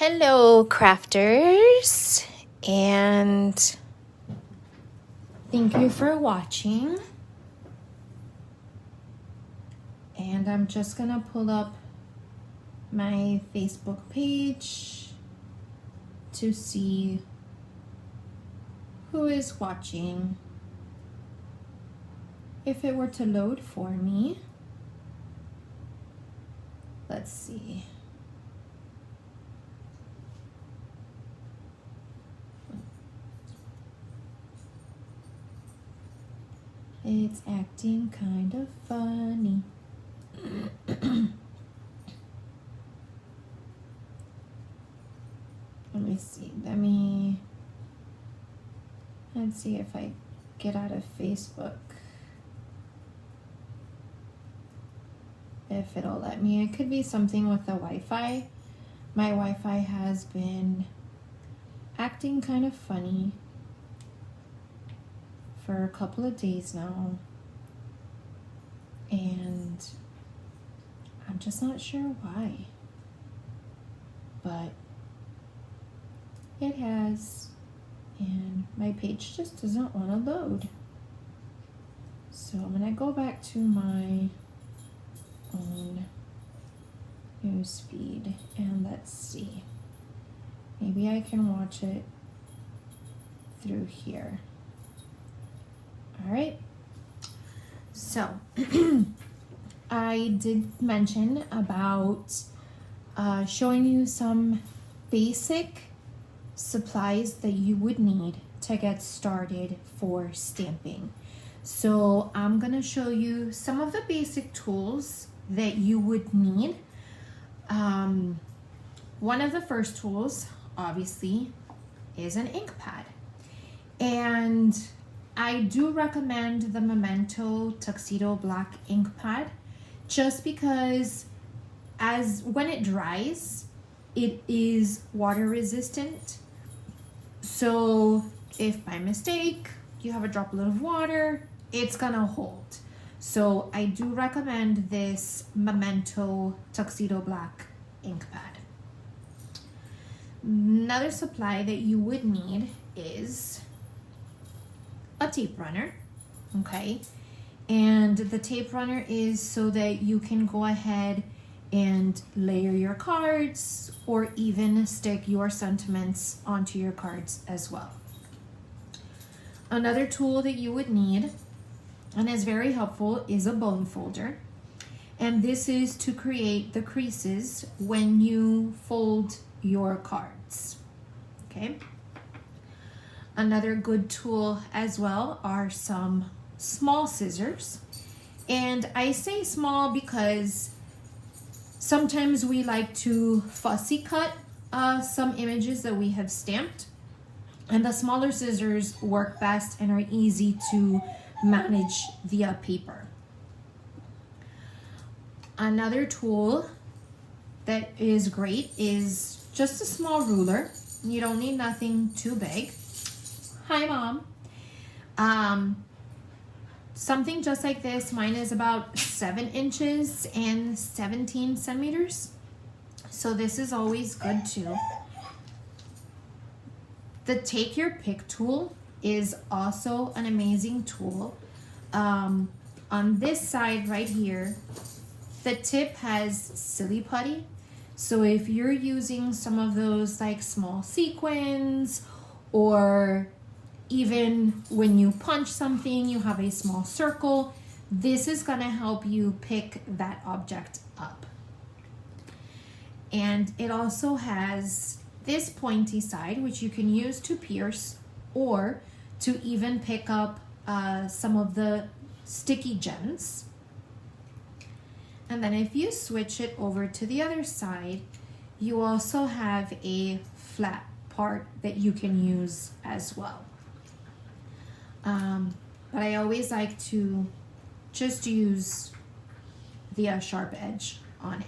Hello, crafters, and thank you for watching. And I'm just gonna pull up my Facebook page to see who is watching. If it were to load for me, let's see. It's acting kind of funny. Let me see. Let's see if I get out of Facebook. If it'll let me. It could be something with the Wi-Fi. My Wi-Fi has been acting kind of funny for a couple of days now, and I'm just not sure why, but it has, and my page just doesn't want to load. So I'm gonna go back to my own news feed and let's see, maybe I can watch it through here. All right, so I did mention about showing you some basic supplies that you would need to get started for stamping. So I'm gonna show you some of the basic tools that you would need. One of the first tools, obviously, is an ink pad. And I do recommend the Memento Tuxedo Black ink pad just because when it dries, it is water resistant. So if by mistake you have a droplet of water, it's gonna hold. So I do recommend this Memento Tuxedo Black ink pad. Another supply that you would need is a tape runner, okay? And the tape runner is so that you can go ahead and layer your cards or even stick your sentiments onto your cards as well. Another tool that you would need, and is very helpful, is a bone folder. And this is to create the creases when you fold your cards, okay? Another good tool as well are some small scissors. And I say small because sometimes we like to fussy cut some images that we have stamped. And the smaller scissors work best and are easy to manage via paper. Another tool that is great is just a small ruler. You don't need nothing too big. Hi, Mom. Something just like this. Mine is about 7 inches and 17 centimeters. So this is always good too. The Take Your Pick tool is also an amazing tool. On this side right here, the tip has silly putty. So if you're using some of those like small sequins, or even when you punch something, you have a small circle, this is gonna help you pick that object up. And it also has this pointy side, which you can use to pierce or to even pick up some of the sticky gems. And then if you switch it over to the other side, you also have a flat part that you can use as well. But I always like to just use the sharp edge on it.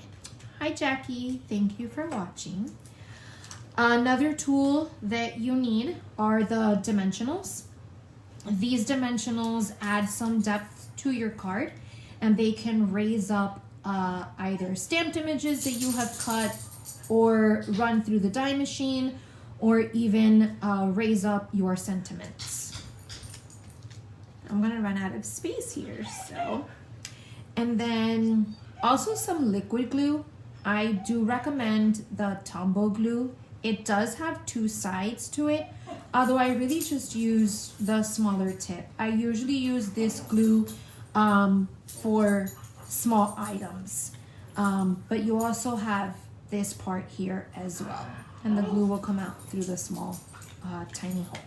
Hi Jackie, thank you for watching. Another tool that you need are the dimensionals. These dimensionals add some depth to your card, and they can raise up either stamped images that you have cut or run through the die machine, or even raise up your sentiments. I'm gonna run out of space here, so. And then also some liquid glue. I do recommend the Tombow glue. It does have two sides to it, although I really just use the smaller tip. I usually use this glue for small items, but you also have this part here as well, and the glue will come out through the small tiny hole.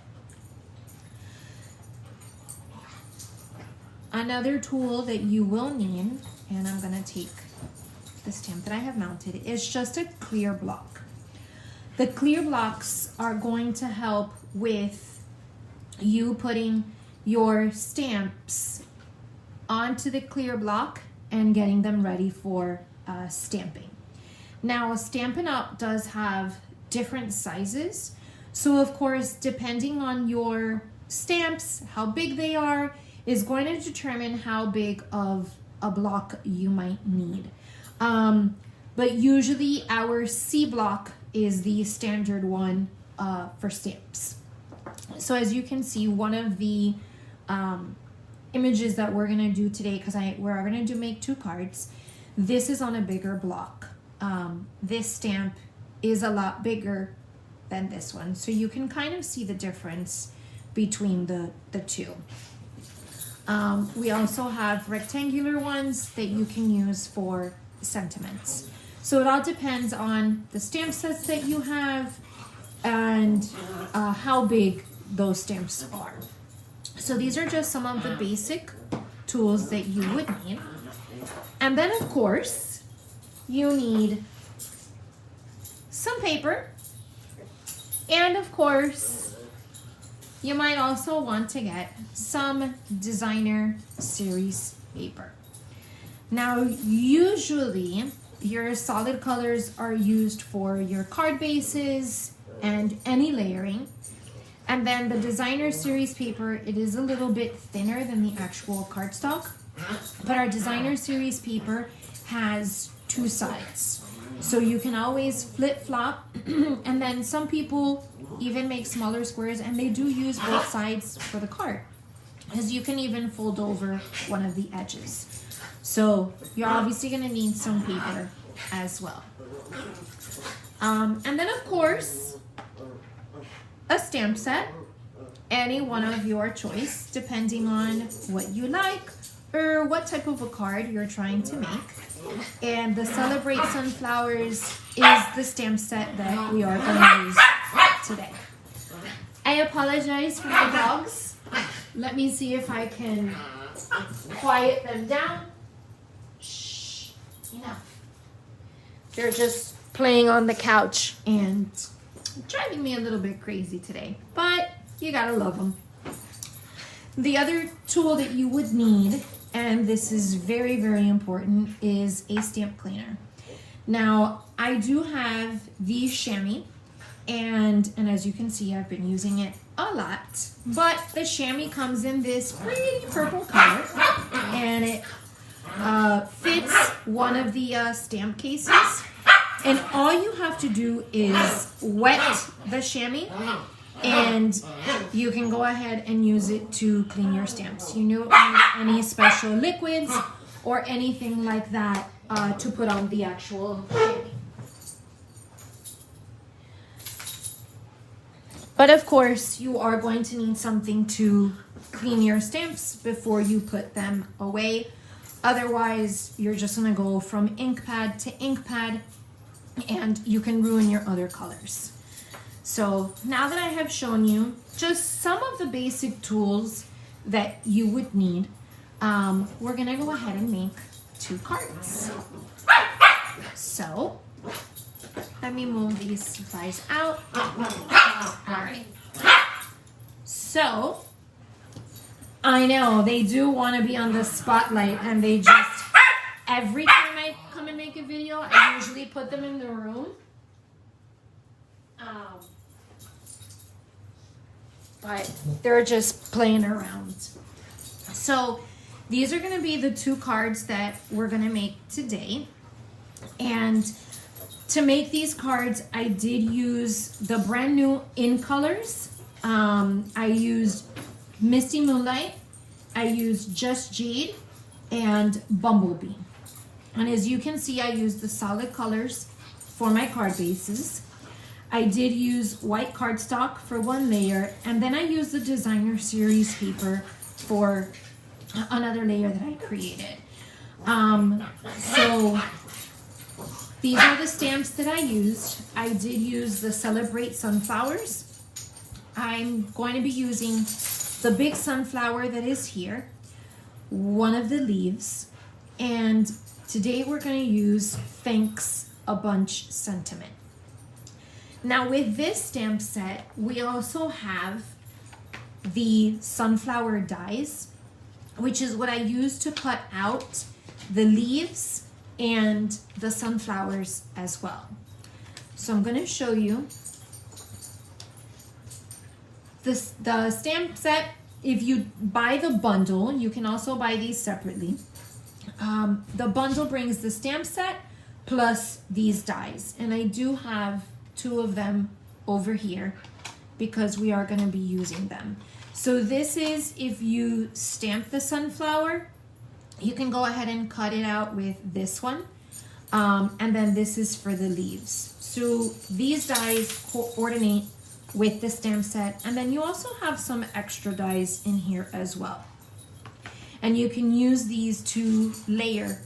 Another tool that you will need, and I'm gonna take the stamp that I have mounted, is just a clear block. The clear blocks are going to help with you putting your stamps onto the clear block and getting them ready for stamping. Now, Stampin' Up! Does have different sizes, so of course, depending on your stamps, how big they are, is going to determine how big of a block you might need. But usually our C block is the standard one for stamps. So as you can see, one of the images that we're gonna do today, because we're gonna make 2 cards, this is on a bigger block. This stamp is a lot bigger than this one, so you can kind of see the difference between the two. We also have rectangular ones that you can use for sentiments. So it all depends on the stamp sets that you have and how big those stamps are. So these are just some of the basic tools that you would need. And then of course, you need some paper, and of course, you might also want to get some designer series paper. Now, usually your solid colors are used for your card bases and any layering. And then the designer series paper, it is a little bit thinner than the actual cardstock, but our designer series paper has 2 sides. So you can always flip-flop, and then some people even make smaller squares, and they do use both sides for the card, as you can even fold over one of the edges. So you're obviously going to need some paper as well. And then of course, a stamp set, any one of your choice, depending on what you like or what type of a card you're trying to make. And the Celebrate Sunflowers is the stamp set that we are going to use today. I apologize for my dogs. Let me see if I can quiet them down. Shh, enough. They're just playing on the couch and driving me a little bit crazy today, but you gotta love them. The other tool that you would need, and this is very, very important, is a stamp cleaner. Now, I do have the chamois, and as you can see, I've been using it a lot, but the chamois comes in this pretty purple color, and it fits one of the stamp cases, and all you have to do is wet the chamois, and you can go ahead and use it to clean your stamps. You don't need any special liquids or anything like that to put on the actual chamois. But of course, you are going to need something to clean your stamps before you put them away. Otherwise, you're just gonna go from ink pad to ink pad, and you can ruin your other colors. So now that I have shown you just some of the basic tools that you would need, we're gonna go ahead and make 2 cards. So let me move these supplies out. All right. So I know they do want to be on the spotlight, and they just, every time I come and make a video, I usually put them in the room. But they're just playing around. So these are going to be the 2 cards that we're going to make today. And To make these cards, I did use the brand new In Colors. I used Misty Moonlight, I used Just Jade, and Bumblebee. And as you can see, I used the solid colors for my card bases. I did use white cardstock for one layer, and then I used the designer series paper for another layer that I created. So these are the stamps that I used. I did use the Celebrate Sunflowers. I'm going to be using the big sunflower that is here, one of the leaves, and today we're going to use Thanks a Bunch Sentiment. Now with this stamp set, we also have the sunflower dies, which is what I use to cut out the leaves and the sunflowers as well. So I'm going to show you the stamp set. If you buy the bundle, you can also buy these separately. The bundle brings the stamp set plus these dies, and I do have 2 of them over here because we are going to be using them. So this is if you stamp the sunflower, you can go ahead and cut it out with this one, and then this is for the leaves. So these dies coordinate with the stamp set, and then you also have some extra dies in here as well, and you can use these to layer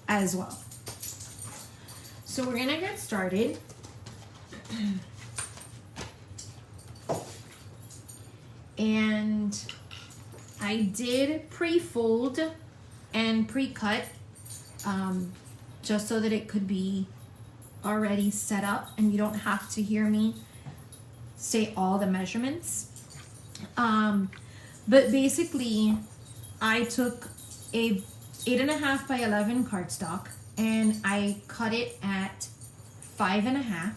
as well. So we're gonna get started. And I did pre-fold and pre-cut just so that it could be already set up and you don't have to hear me say all the measurements. But basically I took a 8.5 by 11 cardstock and I cut it at 5.5,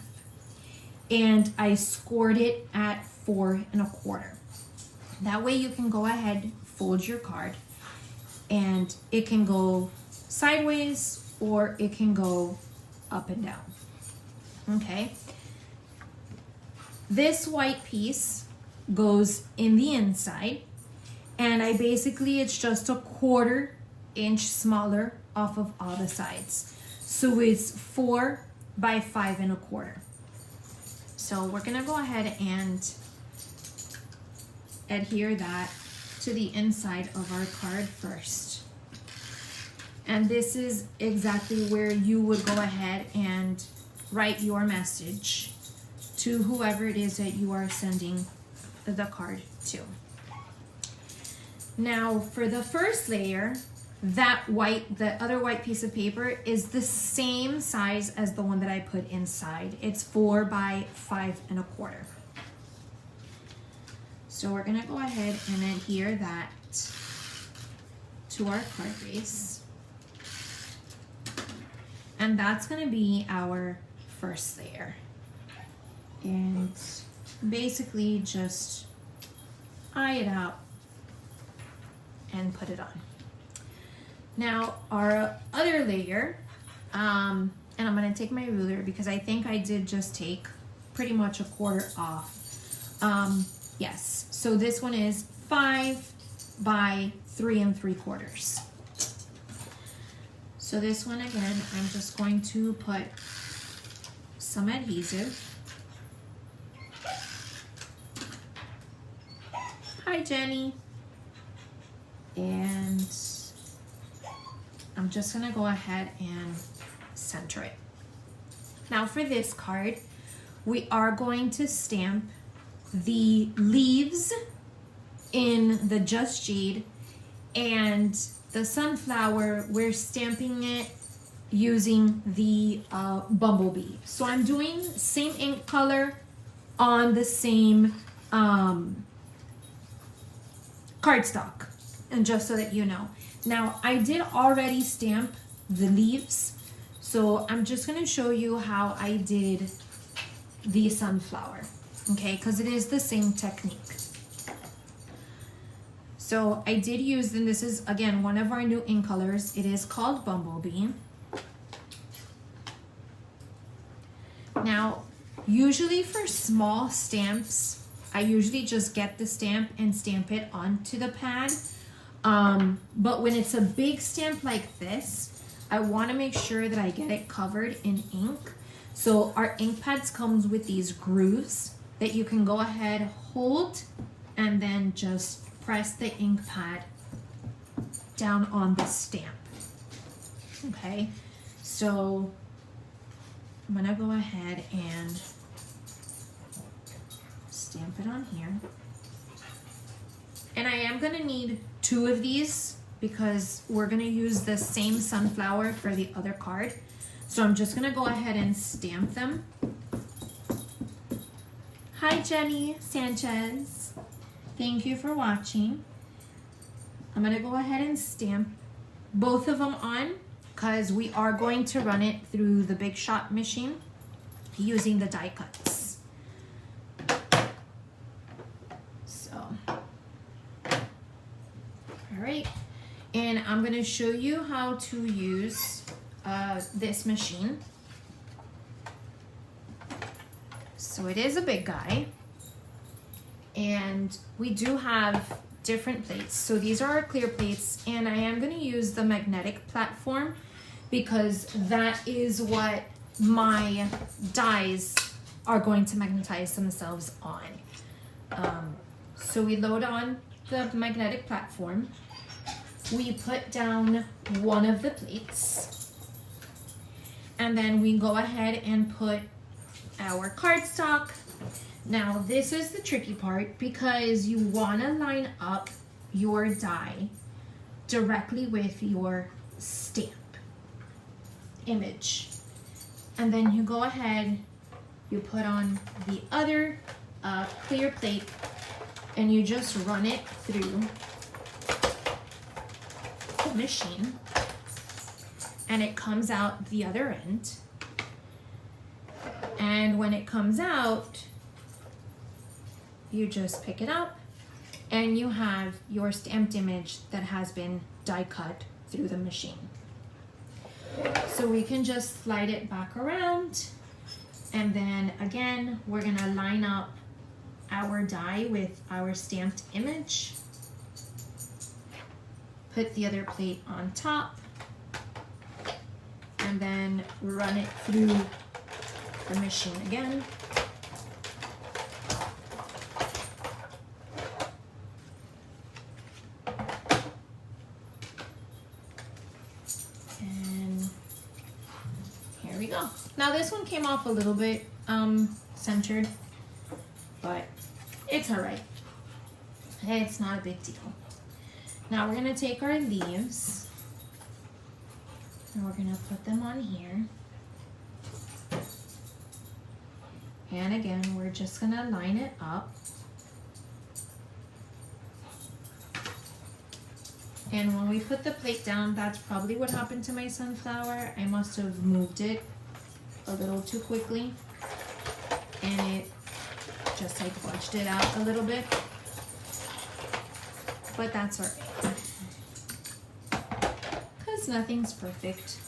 and I scored it at 4 1/4. That way you can go ahead, fold your card, and it can go sideways or it can go up and down. Okay. This white piece goes in the inside, and I basically, it's just a 1/4 inch smaller off of all the sides. So it's 4 by 5 1/4. So we're gonna go ahead and adhere that to the inside of our card first. And this is exactly where you would go ahead and write your message to whoever it is that you are sending the card to. Now for the first layer, the other white piece of paper is the same size as the one that I put inside. It's 4 by 5 1/4. So we're gonna go ahead and adhere that to our card base. And that's gonna be our first layer. And basically just eye it out and put it on. Now our other layer, and I'm gonna take my ruler because I think I did just take pretty much a 1/4 off. Yes, so this one is 5 by 3 3/4. So this one again, I'm just going to put some adhesive. Hi Jenny. And I'm just gonna go ahead and center it. Now for this card, we are going to stamp the leaves in the Just Jade, and the sunflower, we're stamping it using the Bumblebee. So I'm doing same ink color on the same cardstock, and just so that you know. Now I did already stamp the leaves, so I'm just gonna show you how I did the sunflower, okay, because it is the same technique. So I did use, and this is again one of our new ink colors. It is called Bumblebee. Now, usually for small stamps, I usually just get the stamp and stamp it onto the pad. But when it's a big stamp like this, I want to make sure that I get it covered in ink. So our ink pads comes with these grooves that you can go ahead, hold, and then just press the ink pad down on the stamp. Okay, so I'm gonna go ahead and stamp it on here. And I am gonna need 2 of these because we're gonna use the same sunflower for the other card. So I'm just gonna go ahead and stamp them. Hi Jenny Sanchez, thank you for watching. I'm gonna go ahead and stamp both of them on because we are going to run it through the Big Shot machine using the die cuts. So, all right, and I'm going to show you how to use this machine. So it is a big guy, and we do have different plates. So these are our clear plates, and I am going to use the magnetic platform because that is what my dies are going to magnetize themselves on. So we load on the magnetic platform, we put down one of the plates, and then we go ahead and put our cardstock. Now this is the tricky part because you want to line up your die directly with your stamp image, and then you go ahead, you put on the other clear plate, and you just run it through the machine, and it comes out the other end. And when it comes out, you just pick it up and you have your stamped image that has been die cut through the machine. So we can just slide it back around, and then again we're gonna line up our die with our stamped image, put the other plate on top, and then run it through the machine again. And here we go. Now this one came off a little bit centered, but it's all right. It's not a big deal. Now we're gonna take our leaves and we're gonna put them on here. And again, we're just gonna line it up. And when we put the plate down, that's probably what happened to my sunflower. I must have moved it a little too quickly, and it just like fudged it out a little bit. But that's all right, because nothing's perfect.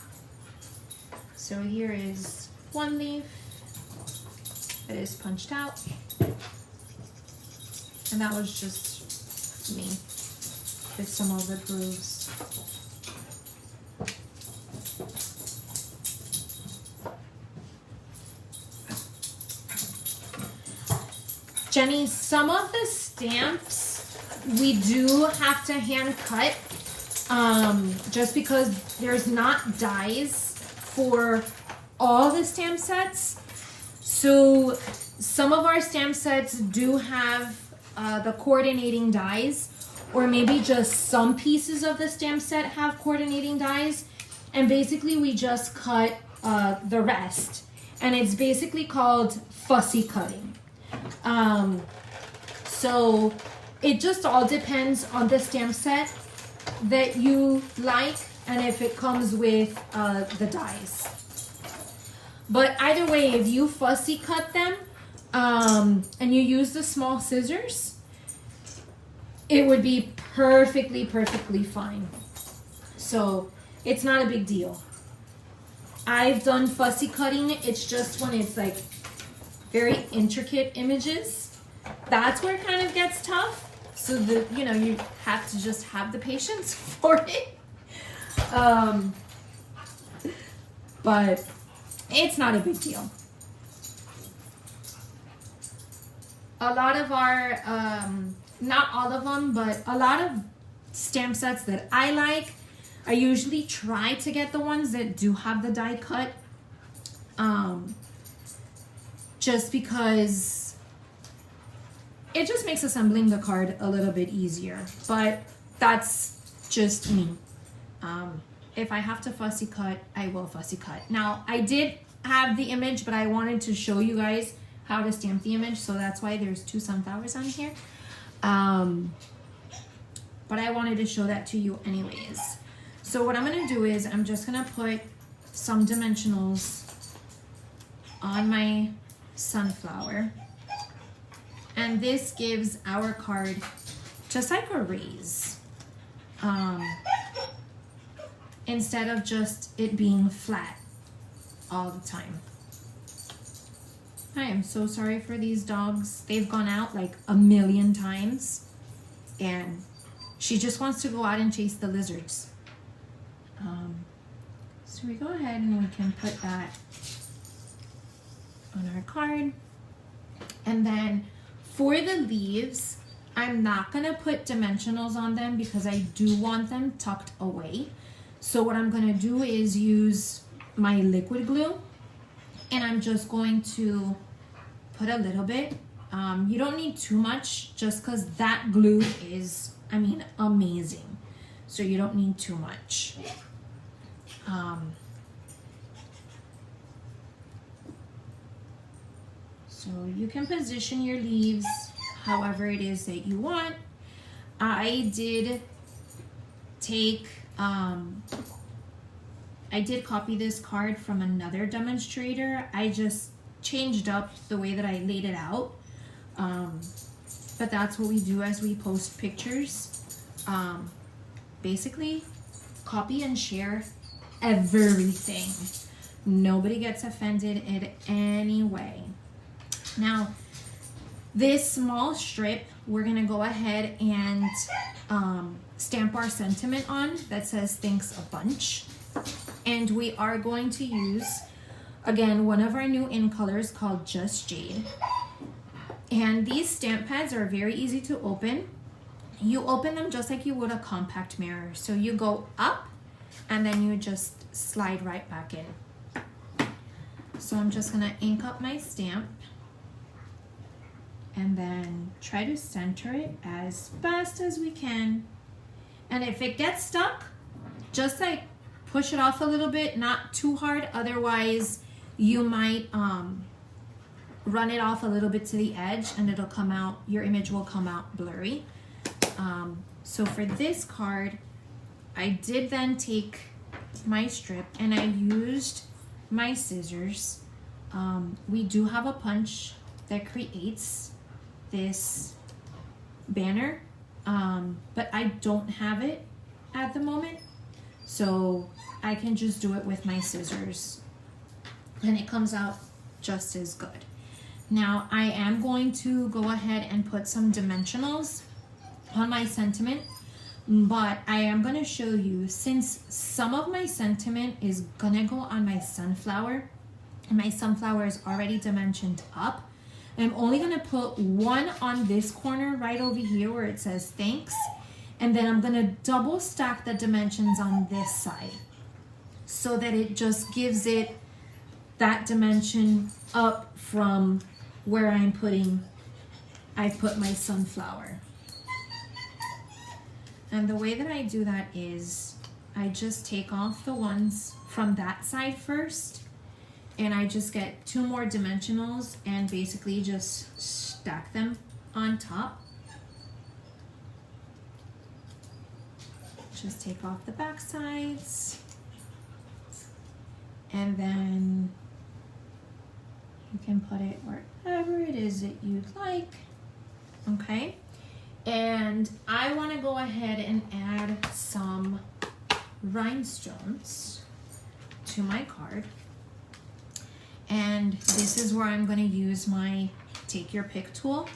So here is one leaf that is punched out, and that was just me with some of the grooves. Jenny, some of the stamps we do have to hand cut just because there's not dies for all the stamp sets. So some of our stamp sets do have the coordinating dies, or maybe just some pieces of the stamp set have coordinating dies, and basically we just cut the rest, and it's basically called fussy cutting. So it just all depends on the stamp set that you like and if it comes with the dies. But either way, if you fussy cut them and you use the small scissors, it would be perfectly fine. So it's not a big deal. I've done fussy cutting. It's just when it's like very intricate images. That's where it kind of gets tough. So you have to just have the patience for it. But it's not a big deal. A lot of our, not all of them, but a lot of stamp sets that I like, I usually try to get the ones that do have the die cut. Just because it just makes assembling the card a little bit easier. But that's just me. If I have to fussy cut, I will fussy cut. Now, I did have the image, but I wanted to show you guys how to stamp the image, so that's why there's 2 sunflowers on here. But I wanted to show that to you anyways. So what I'm gonna do is I'm just gonna put some dimensionals on my sunflower, and this gives our card just like a raise, instead of just it being flat all the time. I am so sorry for these dogs. They've gone out like a million times, and she just wants to go out and chase the lizards. So we go ahead and we can put that on our card. And then for the leaves, I'm not gonna put dimensionals on them because I do want them tucked away. So what I'm gonna do is use my liquid glue, and I'm just going to put a little bit. You don't need too much, just because that glue is, I mean, amazing. So you don't need too much. So you can position your leaves however it is that you want. I did take, I did copy this card from another demonstrator. I just changed up the way that I laid it out. But that's what we do as we post pictures. Basically, copy and share everything. Nobody gets offended in any way. Now, this small strip, we're gonna go ahead and stamp our sentiment on that says thanks a bunch. And we are going to use, again, one of our new in colors called Just Jade. And these stamp pads are very easy to open. You open them just like you would a compact mirror. So you go up and then you just slide right back in. So I'm just gonna ink up my stamp and then try to center it as fast as we can. And if it gets stuck, just like push it off a little bit, not too hard, otherwise you might run it off a little bit to the edge and it'll come out, your image will come out blurry. So for this card, I did then take my strip and I used my scissors. We do have a punch that creates this banner, but I don't have it at the moment, so I can just do it with my scissors and it comes out just as good. Now I am going to go ahead and put some dimensionals on my sentiment, but I am going to show you, since some of my sentiment is gonna go on my sunflower and my sunflower is already dimensioned up, I'm only going to put one on this corner right over here where it says thanks, and then I'm going to double stack the dimensions on this side so that it just gives it that dimension up from where I put my sunflower. And the way that I do that is I just take off the ones from that side first, and I just get 2 more dimensionals and basically just stack them on top. Just take off the back sides, and then you can put it wherever it is that you'd like. Okay, and I want to go ahead and add some rhinestones. to my card. And this is where I'm going to use my take your pick tool.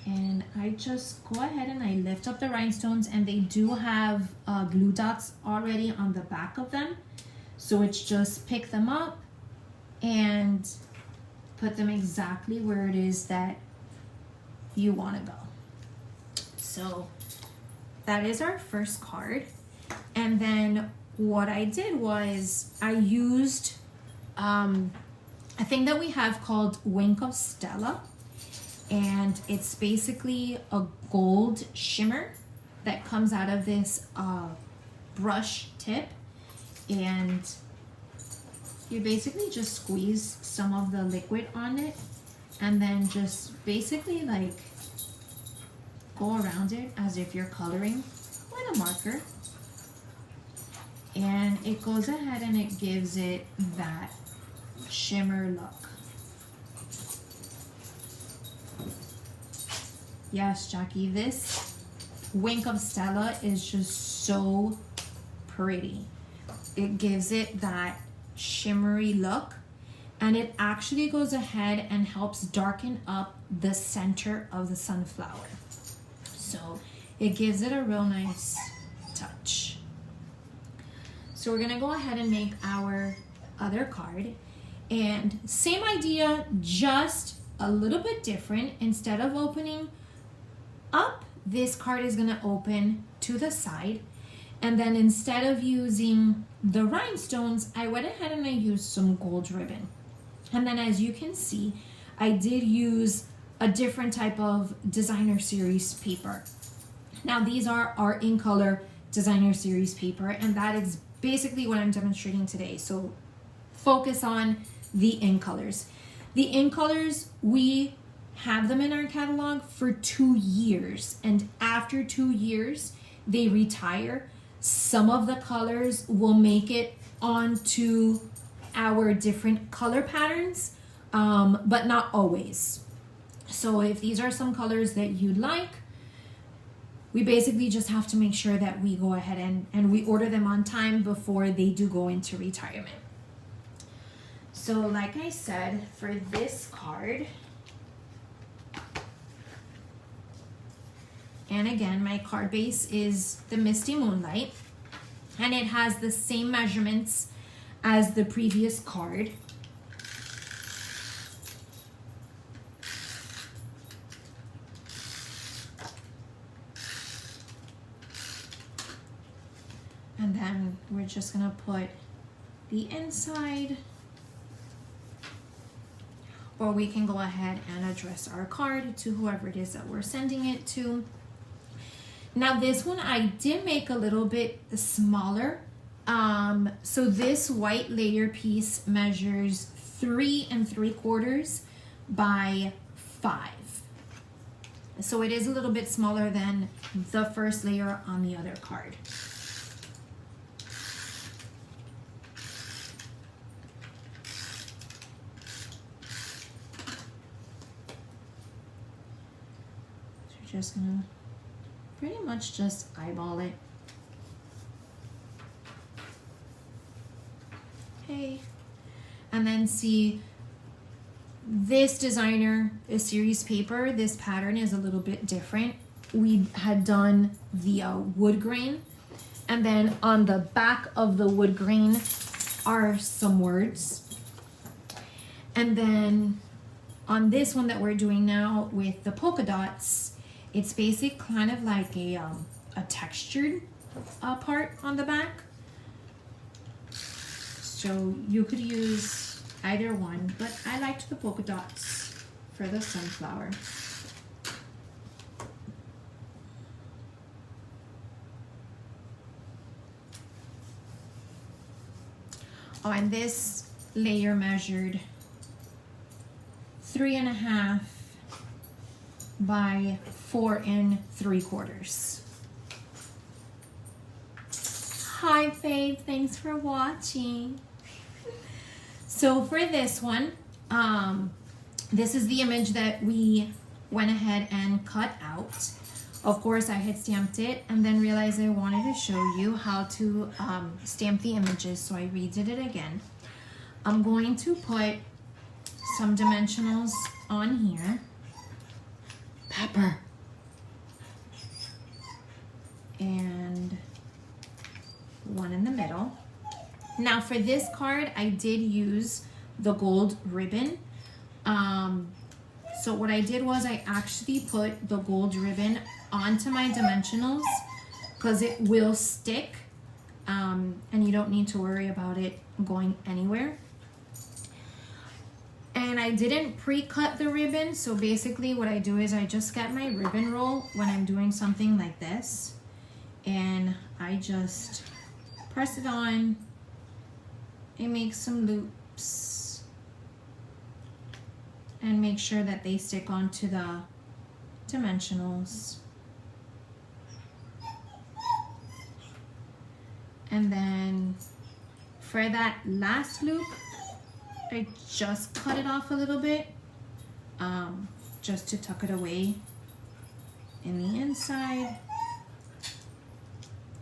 And I just go ahead and I lift up the rhinestones, and they do have glue dots already on the back of them. So it's just pick them up and put them exactly where it is that you want to go. So that is our first card. And then what I did was I used a thing that we have called Wink of Stella, and it's basically a gold shimmer that comes out of this brush tip, and you basically just squeeze some of the liquid on it and then just basically like go around it as if you're coloring with a marker, and it goes ahead and it gives it that shimmer look. Yes, Jackie, this Wink of Stella is just so pretty. It gives it that shimmery look, and it actually goes ahead and helps darken up the center of the sunflower. So it gives it a real nice touch. So we're gonna go ahead and make our other card, and same idea, just a little bit different. Instead of opening up, this card is gonna open to the side, and then instead of using the rhinestones, I went ahead and I used some gold ribbon. And then as you can see, I did use a different type of designer series paper. Now these are our in color designer series paper, and that is basically what I'm demonstrating today. So focus on the in colors. The in colors, we have them in our catalog for 2 years, and after 2 years they retire. Some of the colors will make it onto our different color patterns, but not always. So if these are some colors that you'd like, we basically just have to make sure that we go ahead and we order them on time before they do go into retirement. So like I said, for this card, and again, my card base is the Misty Moonlight, and it has the same measurements as the previous card. And then we're just gonna put the inside, or we can go ahead and address our card to whoever it is that we're sending it to. Now this one I did make a little bit smaller. So this white layer piece measures 3 3/4 by 5. So it is a little bit smaller than the first layer on the other card. So we're just gonna pretty much just eyeball it. Okay, and then see this designer series paper, this pattern is a little bit different. We had done the wood grain, and then on the back of the wood grain are some words. And then on this one that we're doing now with the polka dots, it's basically kind of like a textured part on the back. So you could use either one, but I liked the polka dots for the sunflower. Oh, and this layer measured 3 1/2 by 4 3/4. Hi Faith, thanks for watching. So for this one, this is the image that we went ahead and cut out. Of course, I had stamped it and then realized I wanted to show you how to stamp the images, so I redid it again. I'm going to put some dimensionals on here. Pepper. And one in the middle. Now for this card, I did use the gold ribbon. So what I did was I actually put the gold ribbon onto my dimensionals because it will stick, and you don't need to worry about it going anywhere. And I didn't pre-cut the ribbon, so basically what I do is I just get my ribbon roll when I'm doing something like this, and I just press it on and make some loops and make sure that they stick onto the dimensionals. And then for that last loop, I just cut it off a little bit, just to tuck it away in the inside.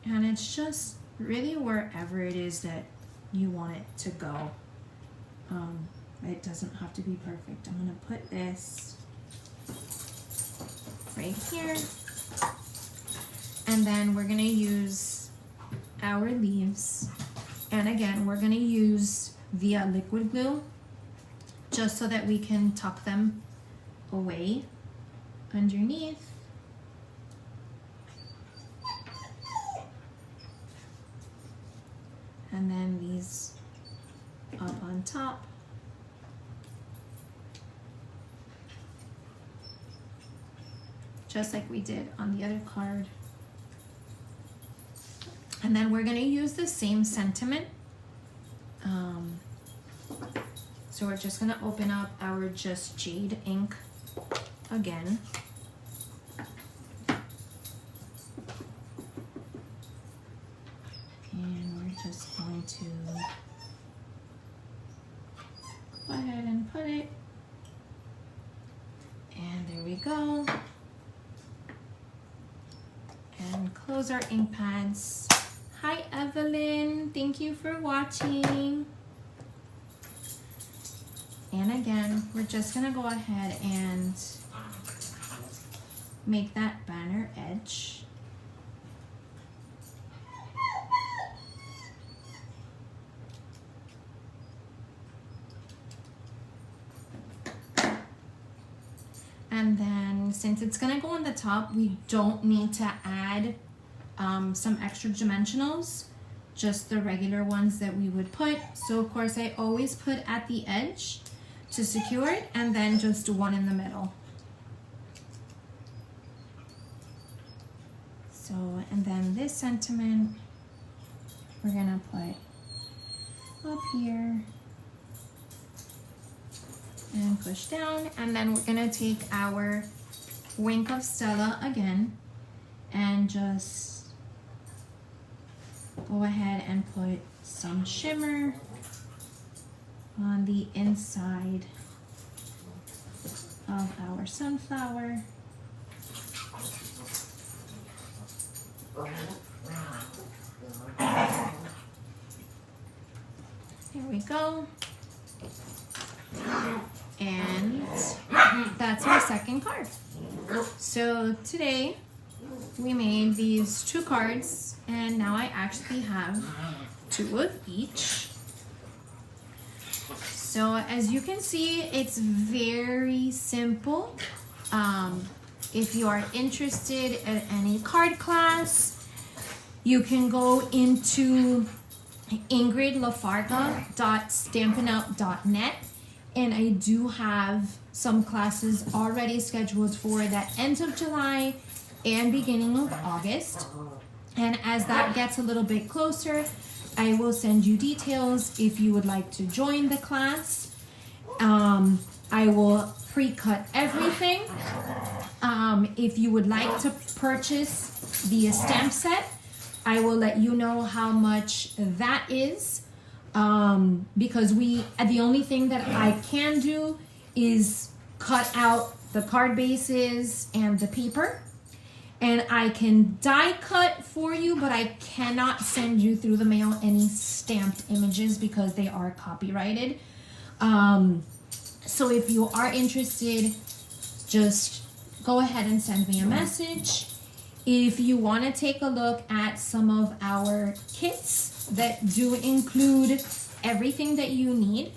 And it's just really wherever it is that you want it to go. It doesn't have to be perfect. I'm gonna put this right here. And then we're gonna use our leaves. And again, we're gonna use the liquid glue just so that we can tuck them away underneath. And then these up on top. Just like we did on the other card. And then we're gonna use the same sentiment. So we're just gonna open up our Just Jade ink again. And we're just going to go ahead and put it. And there we go. And close our ink pads. Hi Evelyn, thank you for watching. And again, we're just gonna go ahead and make that banner edge. And then since it's gonna go on the top, we don't need to add some extra dimensionals, just the regular ones that we would put. So of course I always put at the edge to secure it, and then just one in the middle. So, and then this sentiment we're gonna put up here and push down, and then we're gonna take our Wink of Stella again and just go ahead and put some shimmer on the inside of our sunflower. Here we go. And that's our second card. So today we made these 2 cards, and now I actually have 2 of each. So as you can see, it's very simple. If you are interested in any card class, you can go into ingridlafarga.stampinup.net, and I do have some classes already scheduled for the end of July and beginning of August. And as that gets a little bit closer, I will send you details if you would like to join the class. I will pre-cut everything. If you would like to purchase the stamp set, I will let you know how much that is. Because the only thing that I can do is cut out the card bases and the paper. and I can die cut for you, but I cannot send you through the mail any stamped images because they are copyrighted. So if you are interested, just go ahead and send me a message. If you want to take a look at some of our kits that do include everything that you need,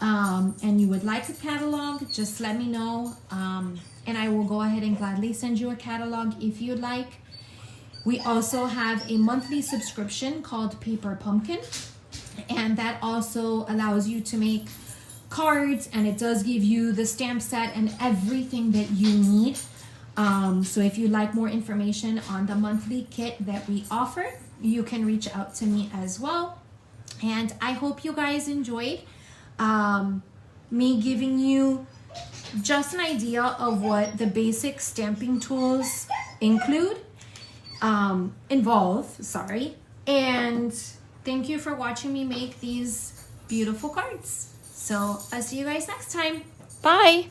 and you would like a catalog, just let me know, and I will go ahead and gladly send you a catalog if you'd like. We also have a monthly subscription called Paper Pumpkin, and that also allows you to make cards, and it does give you the stamp set and everything that you need. So if you'd like more information on the monthly kit that we offer, you can reach out to me as well. And I hope you guys enjoyed me giving you just an idea of what the basic stamping tools involve, and thank you for watching me make these beautiful cards. So I'll see you guys next time. Bye.